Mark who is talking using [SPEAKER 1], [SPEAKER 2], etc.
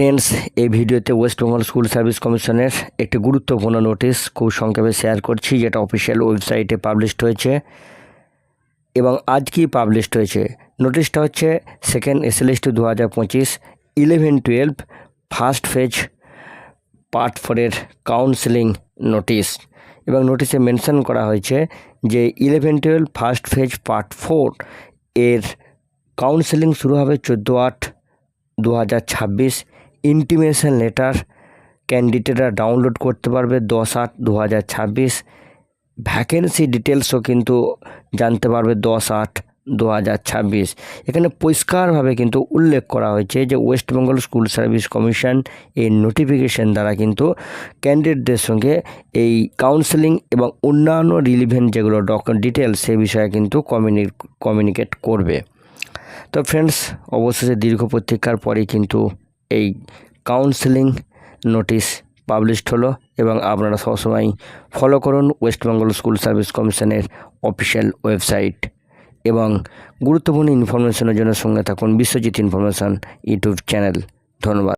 [SPEAKER 1] Friends, এই ভিডিওতে West Bengal school service কমিশনের একটি গুরুত্বপূর্ণ নোটিশ খুব সংক্ষেপে শেয়ার করছি, যেটা অফিসিয়াল ওয়েবসাইটে পাবলিশড হয়েছে এবং আজকেই পাবলিশড হয়েছে। নোটিশটা হচ্ছে second SLST 2025 11-12 first phase part 4-এর কাউন্সেলিং নোটিশ। এবং নোটিশে মেনশন করা হয়েছে যে 11-12 ফার্স্ট ফেজ পার্ট 4 এর কাউন্সেলিং শুরু হবে 14/8/2026। ইন্টিমেশন লেটার ক্যান্ডিডেটরা ডাউনলোড করতে পারবে 10/8/2026। ভ্যাকেন্সি ডিটেলসও কিন্তু জানতে পারবে 10/8/2026। এখানে পরিষ্কারভাবে কিন্তু উল্লেখ করা হয়েছে যে West Bengal school service commission এই নোটিফিকেশন দ্বারা কিন্তু ক্যান্ডিডেটদের সঙ্গে এই কাউন্সেলিং এবং অন্যান্য রিলিভেন্ট যেগুলো ডিটেলস সে বিষয়ে কিন্তু কমিউনিকেট করবে। তো ফ্রেন্ডস, অবশেষে দীর্ঘ প্রতীক্ষার পরেই কিন্তু এই কাউন্সেলিং নোটিশ পাবলিশড হলো এবং আপনারা সবসময় ফলো করুন ওয়েস্ট বেঙ্গল স্কুল সার্ভিস কমিশনের অফিসিয়াল ওয়েবসাইট এবং গুরুত্বপূর্ণ ইনফরমেশনের জন্য সঙ্গে থাকুন বিশ্বজিৎ ইনফরমেশন ইউটিউব চ্যানেল। ধন্যবাদ।